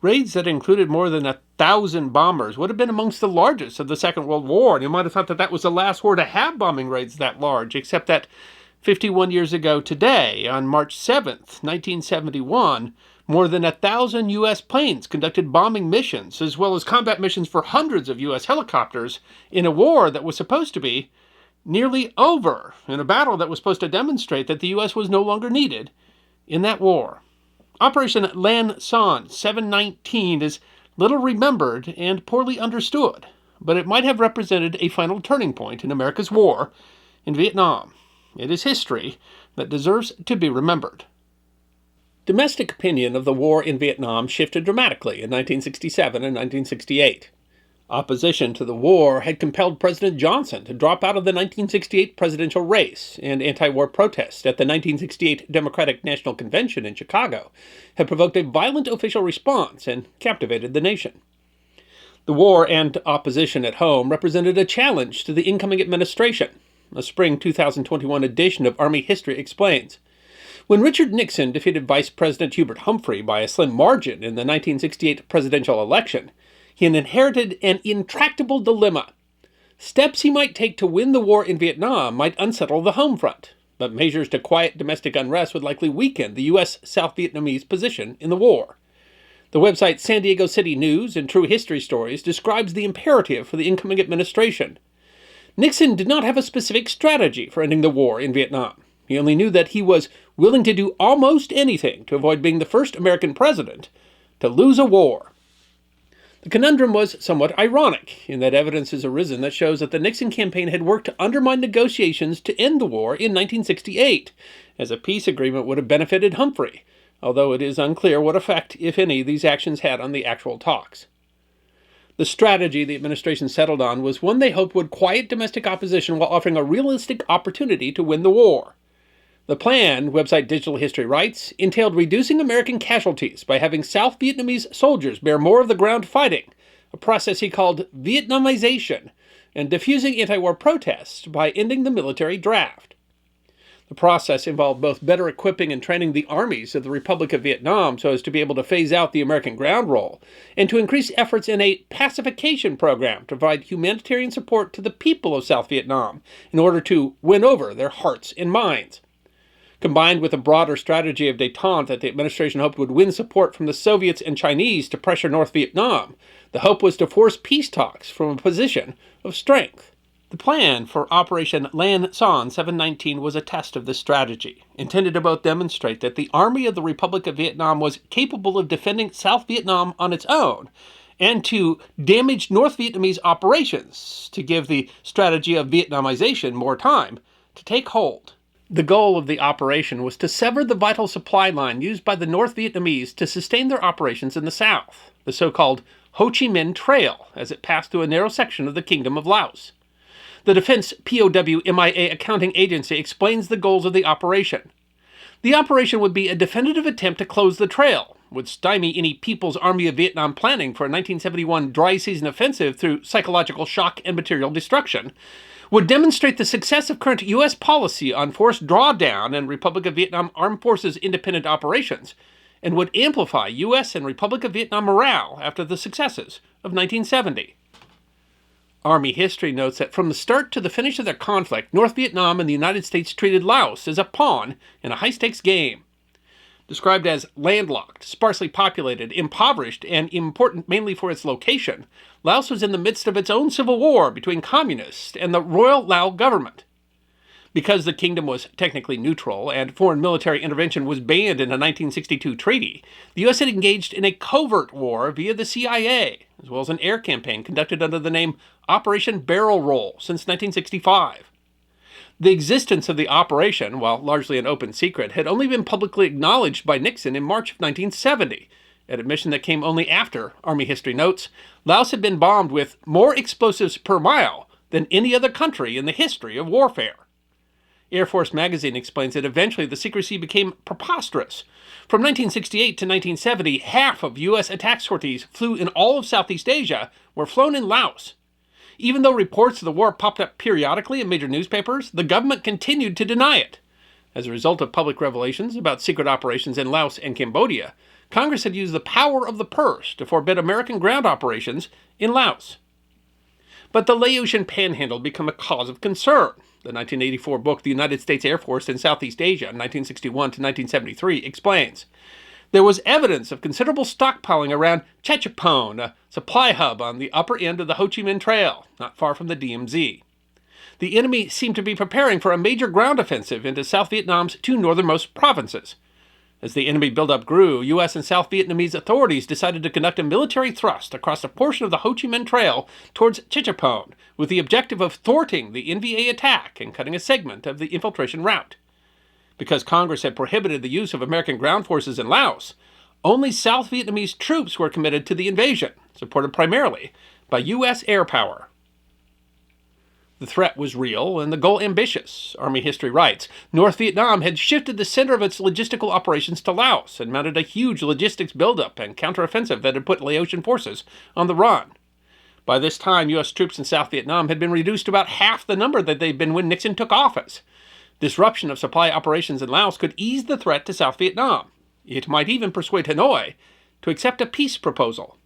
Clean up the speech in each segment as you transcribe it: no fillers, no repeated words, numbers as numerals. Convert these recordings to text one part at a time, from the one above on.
Raids that included more than 1,000 bombers would have been amongst the largest of the Second World War, and you might have thought that that was the last war to have bombing raids that large, except that 51 years ago today, on March 7th, 1971, more than 1,000 U.S. planes conducted bombing missions, as well as combat missions for hundreds of U.S. helicopters, in a war that was supposed to be nearly over, in a battle that was supposed to demonstrate that the U.S. was no longer needed in that war. Operation Lam Son 719 is little remembered and poorly understood, but it might have represented a final turning point in America's war in Vietnam. It is history that deserves to be remembered. Domestic opinion of the war in Vietnam shifted dramatically in 1967 and 1968. Opposition to the war had compelled President Johnson to drop out of the 1968 presidential race, and anti-war protests at the 1968 Democratic National Convention in Chicago had provoked a violent official response and captivated the nation. The war and opposition at home represented a challenge to the incoming administration. A spring 2021 edition of Army History explains. When Richard Nixon defeated Vice President Hubert Humphrey by a slim margin in the 1968 presidential election, he inherited an intractable dilemma. Steps he might take to win the war in Vietnam might unsettle the home front, but measures to quiet domestic unrest would likely weaken the U.S. South Vietnamese position in the war. The website San Diego City News and True History Stories describes the imperative for the incoming administration. Nixon did not have a specific strategy for ending the war in Vietnam. He only knew that he was willing to do almost anything to avoid being the first American president to lose a war. The conundrum was somewhat ironic, in that evidence has arisen that shows that the Nixon campaign had worked to undermine negotiations to end the war in 1968, as a peace agreement would have benefited Humphrey, although it is unclear what effect, if any, these actions had on the actual talks. The strategy the administration settled on was one they hoped would quiet domestic opposition while offering a realistic opportunity to win the war. The plan, website Digital History writes, entailed reducing American casualties by having South Vietnamese soldiers bear more of the ground fighting, a process he called Vietnamization, and diffusing anti-war protests by ending the military draft. The process involved both better equipping and training the armies of the Republic of Vietnam so as to be able to phase out the American ground role, and to increase efforts in a pacification program to provide humanitarian support to the people of South Vietnam in order to win over their hearts and minds. Combined with a broader strategy of détente that the administration hoped would win support from the Soviets and Chinese to pressure North Vietnam, the hope was to force peace talks from a position of strength. The plan for Operation Lam Son 719 was a test of this strategy, intended to both demonstrate that the Army of the Republic of Vietnam was capable of defending South Vietnam on its own, and to damage North Vietnamese operations, to give the strategy of Vietnamization more time to take hold. The goal of the operation was to sever the vital supply line used by the North Vietnamese to sustain their operations in the south, the so-called Ho Chi Minh Trail, as it passed through a narrow section of the Kingdom of Laos. The Defense POW MIA Accounting Agency explains the goals of the operation. The operation would be a definitive attempt to close the trail, would stymie any People's Army of Vietnam planning for a 1971 dry season offensive through psychological shock and material destruction, would demonstrate the success of current U.S. policy on forced drawdown and Republic of Vietnam Armed Forces independent operations, and would amplify U.S. and Republic of Vietnam morale after the successes of 1970. Army history notes that from the start to the finish of their conflict, North Vietnam and the United States treated Laos as a pawn in a high-stakes game. Described as landlocked, sparsely populated, impoverished, and important mainly for its location, Laos was in the midst of its own civil war between communists and the Royal Lao government. Because the kingdom was technically neutral and foreign military intervention was banned in a 1962 treaty, the U.S. had engaged in a covert war via the CIA, as well as an air campaign conducted under the name Operation Barrel Roll since 1965. The existence of the operation, while largely an open secret, had only been publicly acknowledged by Nixon in March of 1970, an admission that came only after, Army history notes, Laos had been bombed with more explosives per mile than any other country in the history of warfare. Air Force magazine explains that eventually the secrecy became preposterous. From 1968 to 1970, half of U.S. attack sorties flew in all of Southeast Asia were flown in Laos. Even though reports of the war popped up periodically in major newspapers, the government continued to deny it. As a result of public revelations about secret operations in Laos and Cambodia, Congress had used the power of the purse to forbid American ground operations in Laos. But the Laotian Panhandle became a cause of concern. The 1984 book, The United States Air Force in Southeast Asia, 1961 to 1973, explains. There was evidence of considerable stockpiling around Chechapone, a supply hub on the upper end of the Ho Chi Minh Trail, not far from the DMZ. The enemy seemed to be preparing for a major ground offensive into South Vietnam's two northernmost provinces. As the enemy buildup grew, U.S. and South Vietnamese authorities decided to conduct a military thrust across a portion of the Ho Chi Minh Trail towards Chechapone, with the objective of thwarting the NVA attack and cutting a segment of the infiltration route. Because Congress had prohibited the use of American ground forces in Laos, only South Vietnamese troops were committed to the invasion, supported primarily by U.S. air power. The threat was real and the goal ambitious. Army history writes, North Vietnam had shifted the center of its logistical operations to Laos and mounted a huge logistics buildup and counteroffensive that had put Laotian forces on the run. By this time, U.S. troops in South Vietnam had been reduced to about half the number that they'd been when Nixon took office. Disruption of supply operations in Laos could ease the threat to South Vietnam. It might even persuade Hanoi to accept a peace proposal.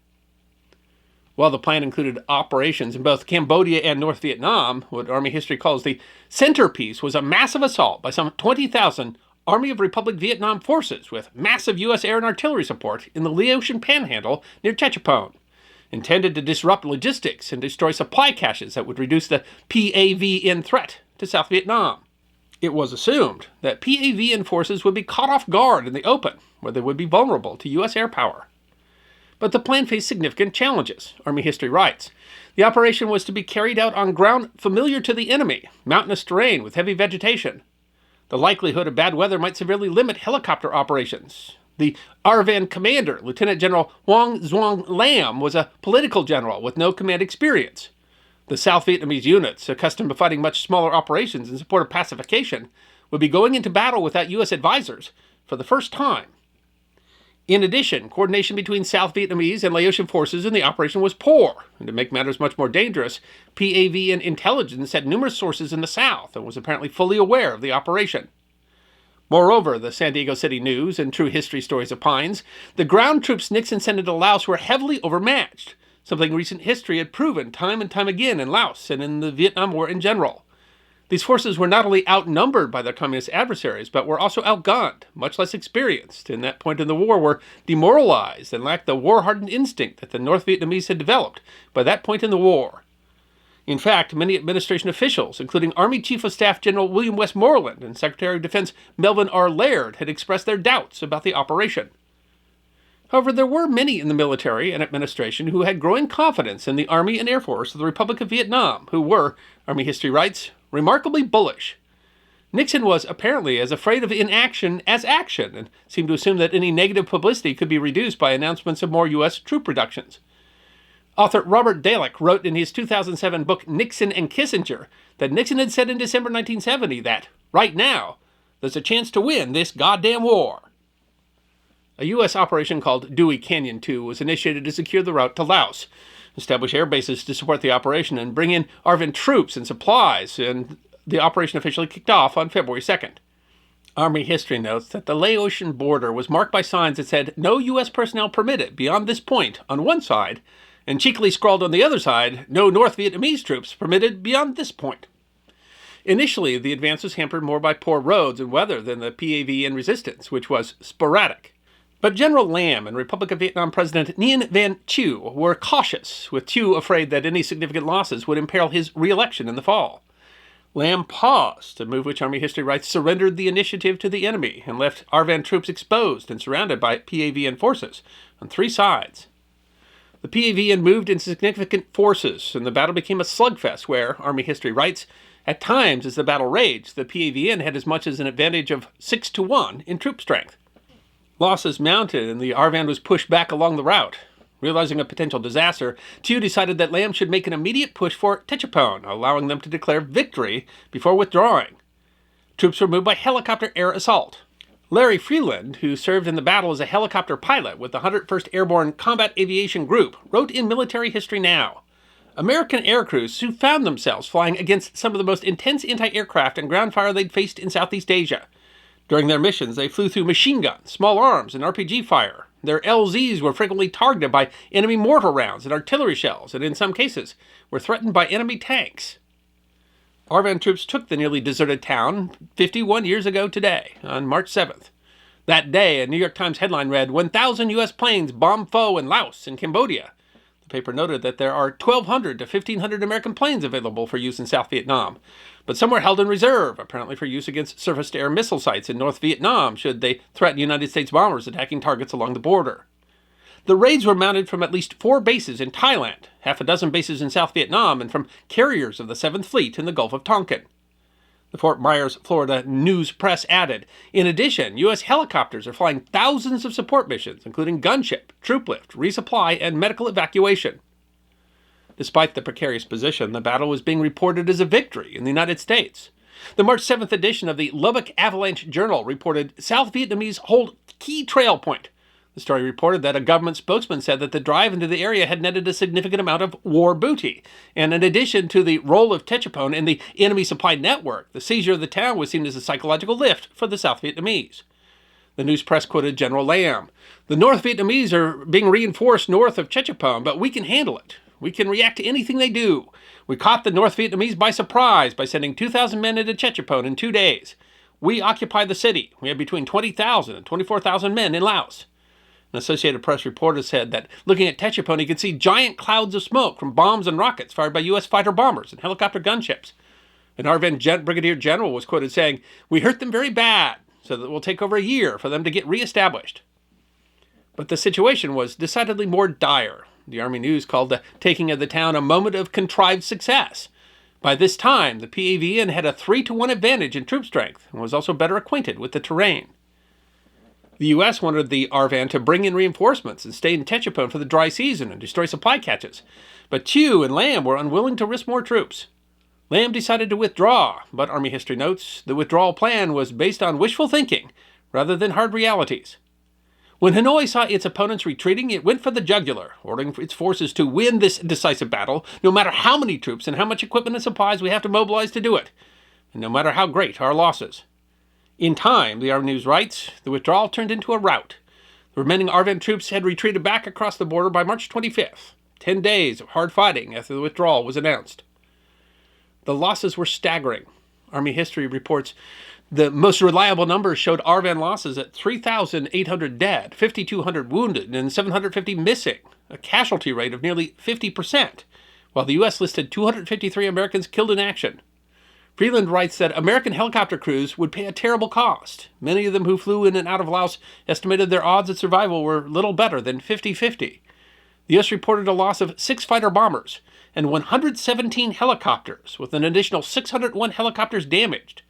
While the plan included operations in both Cambodia and North Vietnam, what Army history calls the centerpiece was a massive assault by some 20,000 Army of Republic Vietnam forces with massive U.S. air and artillery support in the Laotian Panhandle near Chechapone, intended to disrupt logistics and destroy supply caches that would reduce the PAVN threat to South Vietnam. It was assumed that PAVN forces would be caught off guard in the open, where they would be vulnerable to U.S. air power. But the plan faced significant challenges, Army history writes. The operation was to be carried out on ground familiar to the enemy, mountainous terrain with heavy vegetation. The likelihood of bad weather might severely limit helicopter operations. The ARVAN commander, Lieutenant General Hoang Duong Lam, was a political general with no command experience. The South Vietnamese units, accustomed to fighting much smaller operations in support of pacification, would be going into battle without U.S. advisors for the first time. In addition, coordination between South Vietnamese and Laotian forces in the operation was poor, and to make matters much more dangerous, PAVN intelligence had numerous sources in the South and was apparently fully aware of the operation. Moreover, the San Diego City News and True History Stories opines, the ground troops Nixon sent into Laos were heavily overmatched, something recent history had proven time and time again in Laos and in the Vietnam War in general. These forces were not only outnumbered by their communist adversaries, but were also outgunned, much less experienced, and at that point in the war were demoralized and lacked the war-hardened instinct that the North Vietnamese had developed by that point in the war. In fact, many administration officials, including Army Chief of Staff General William Westmoreland and Secretary of Defense Melvin R. Laird, had expressed their doubts about the operation. However, there were many in the military and administration who had growing confidence in the Army and Air Force of the Republic of Vietnam, who were, Army history writes, remarkably bullish. Nixon was apparently as afraid of inaction as action, and seemed to assume that any negative publicity could be reduced by announcements of more U.S. troop reductions. Author Robert Dallek wrote in his 2007 book Nixon and Kissinger that Nixon had said in December 1970 that, right now, there's a chance to win this goddamn war. A U.S. operation called Dewey Canyon 2 was initiated to secure the route to Laos, establish air bases to support the operation, and bring in ARVN troops and supplies, and the operation officially kicked off on February 2nd. Army history notes that the Laotian border was marked by signs that said no U.S. personnel permitted beyond this point on one side, and cheekily scrawled on the other side, no North Vietnamese troops permitted beyond this point. Initially, the advance was hampered more by poor roads and weather than the PAVN resistance, which was sporadic. But General Lam and Republic of Vietnam President Nguyen Van Thieu were cautious, with Thieu afraid that any significant losses would imperil his re-election in the fall. Lam paused, a move which Army history writes surrendered the initiative to the enemy and left ARVN troops exposed and surrounded by PAVN forces on three sides. The PAVN moved in significant forces, and the battle became a slugfest where, Army history writes, at times as the battle raged, the PAVN had as much as an advantage of 6-1 in troop strength. Losses mounted, and the ARVN was pushed back along the route. Realizing a potential disaster, Thieu decided that Lam should make an immediate push for Chechapone, allowing them to declare victory before withdrawing. Troops were moved by helicopter air assault. Larry Freeland, who served in the battle as a helicopter pilot with the 101st Airborne Combat Aviation Group, wrote in Military History Now, American air crews who found themselves flying against some of the most intense anti-aircraft and ground fire they'd faced in Southeast Asia. During their missions, they flew through machine guns, small arms, and RPG fire. Their LZs were frequently targeted by enemy mortar rounds and artillery shells, and in some cases were threatened by enemy tanks. ARVAN troops took the nearly deserted town 51 years ago today, on March 7th. That day, a New York Times headline read, 1,000 U.S. planes bomb foe in Laos and Cambodia. The paper noted that there are 1,200 to 1,500 American planes available for use in South Vietnam, but some were held in reserve, apparently for use against surface-to-air missile sites in North Vietnam should they threaten United States bombers attacking targets along the border. The raids were mounted from at least 4 bases in Thailand, half a dozen bases in South Vietnam, and from carriers of the 7th Fleet in the Gulf of Tonkin. The Fort Myers, Florida News Press added, in addition, U.S. helicopters are flying thousands of support missions, including gunship, troop lift, resupply, and medical evacuation. Despite the precarious position, the battle was being reported as a victory in the United States. The March 7th edition of the Lubbock Avalanche Journal reported South Vietnamese hold key trail point. The story reported that a government spokesman said that the drive into the area had netted a significant amount of war booty. And in addition to the role of Techapone in the enemy supply network, the seizure of the town was seen as a psychological lift for the South Vietnamese. The news press quoted General Lam. The North Vietnamese are being reinforced north of Techapone, but we can handle it. We can react to anything they do. We caught the North Vietnamese by surprise by sending 2,000 men into Techapone in 2 days. We occupy the city. We have between 20,000 and 24,000 men in Laos. An Associated Press reporter said that looking at Techapone, he could see giant clouds of smoke from bombs and rockets fired by U.S. fighter bombers and helicopter gunships. An ARVAN brigadier general was quoted saying, "We hurt them very bad, so that it will take over a year for them to get reestablished." But the situation was decidedly more dire. The Army News called the taking of the town a moment of contrived success. By this time, the PAVN had a 3-to-1 advantage in troop strength and was also better acquainted with the terrain. The U.S. wanted the ARVAN to bring in reinforcements and stay in Techapone for the dry season and destroy supply catches, but Thieu and Lam were unwilling to risk more troops. Lam decided to withdraw, but Army history notes the withdrawal plan was based on wishful thinking rather than hard realities. When Hanoi saw its opponents retreating, it went for the jugular, ordering its forces to win this decisive battle, no matter how many troops and how much equipment and supplies we have to mobilize to do it, and no matter how great our losses. In time, the Army News writes, the withdrawal turned into a rout. The remaining ARVAN troops had retreated back across the border by March 25th, 10 days of hard fighting after the withdrawal was announced. The losses were staggering. Army history reports the most reliable numbers showed ARVAN losses at 3,800 dead, 5,200 wounded, and 750 missing, a casualty rate of nearly 50%, while the U.S. listed 253 Americans killed in action. Freeland writes that American helicopter crews would pay a terrible cost. Many of them who flew in and out of Laos estimated their odds of survival were little better than 50-50. The U.S. reported a loss of 6 fighter bombers and 117 helicopters, with an additional 601 helicopters damaged.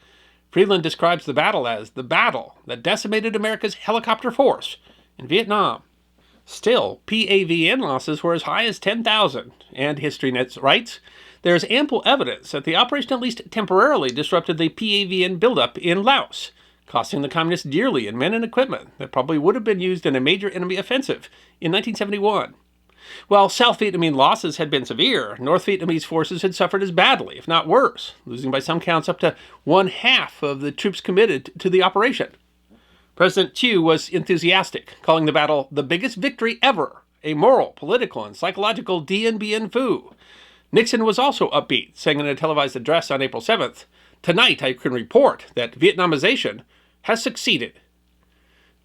Freeland describes the battle as the battle that decimated America's helicopter force in Vietnam. Still, PAVN losses were as high as 10,000, and HistoryNet writes, there is ample evidence that the operation at least temporarily disrupted the PAVN buildup in Laos, costing the communists dearly in men and equipment that probably would have been used in a major enemy offensive in 1971. While South Vietnamese losses had been severe, North Vietnamese forces had suffered as badly, if not worse, losing by some counts up to 1/2 of the troops committed to the operation. President Thieu was enthusiastic, calling the battle the biggest victory ever, a moral, political, and psychological Dien Bien Phu. Nixon was also upbeat, saying in a televised address on April 7th, "Tonight I can report that Vietnamization has succeeded."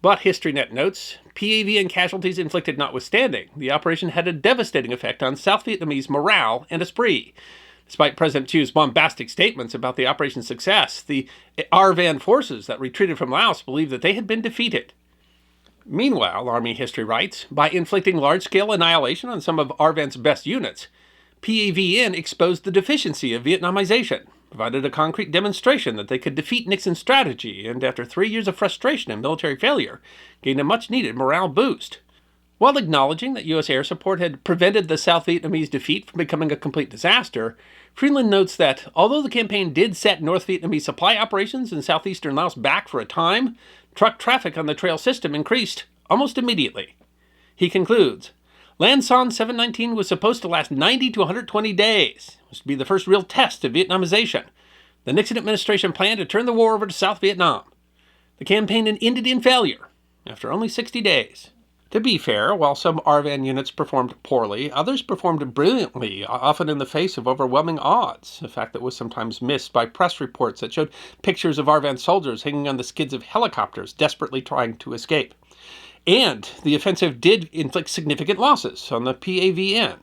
But HistoryNet notes, PAVN casualties inflicted notwithstanding, the operation had a devastating effect on South Vietnamese morale and esprit. Despite President Thieu's bombastic statements about the operation's success, the ARVAN forces that retreated from Laos believed that they had been defeated. Meanwhile, Army history writes, by inflicting large-scale annihilation on some of ARVAN's best units, PAVN exposed the deficiency of Vietnamization, provided a concrete demonstration that they could defeat Nixon's strategy, and after 3 years of frustration and military failure, gained a much-needed morale boost. While acknowledging that U.S. air support had prevented the South Vietnamese defeat from becoming a complete disaster, Freeland notes that, although the campaign did set North Vietnamese supply operations in southeastern Laos back for a time, truck traffic on the trail system increased almost immediately. He concludes, Lam Son 719 was supposed to last 90 to 120 days. It was to be the first real test of Vietnamization. The Nixon administration planned to turn the war over to South Vietnam. The campaign ended in failure after only 60 days. To be fair, while some Arvan units performed poorly, others performed brilliantly, often in the face of overwhelming odds, a fact that was sometimes missed by press reports that showed pictures of Arvan soldiers hanging on the skids of helicopters, desperately trying to escape. And the offensive did inflict significant losses on the PAVN.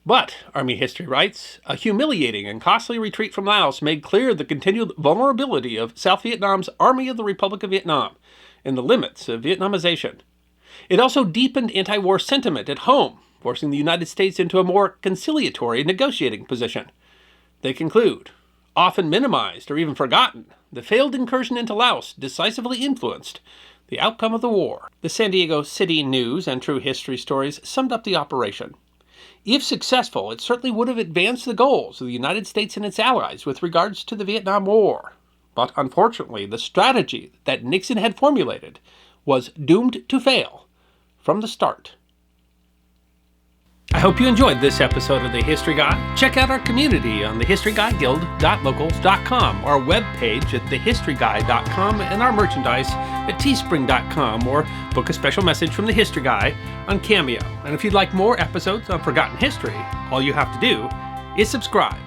But, Army history writes, a humiliating and costly retreat from Laos made clear the continued vulnerability of South Vietnam's Army of the Republic of Vietnam and the limits of Vietnamization. It also deepened anti-war sentiment at home, forcing the United States into a more conciliatory negotiating position. They conclude, often minimized or even forgotten, the failed incursion into Laos decisively influenced the outcome of the war. The San Diego City News and True History Stories summed up the operation. If successful, it certainly would have advanced the goals of the United States and its allies with regards to the Vietnam War. But unfortunately, the strategy that Nixon had formulated was doomed to fail from the start. I hope you enjoyed this episode of The History Guy. Check out our community on thehistoryguideguild.locals.com, our webpage at thehistoryguy.com, and our merchandise at teespring.com, or book a special message from The History Guy on Cameo. And if you'd like more episodes on forgotten history, all you have to do is subscribe.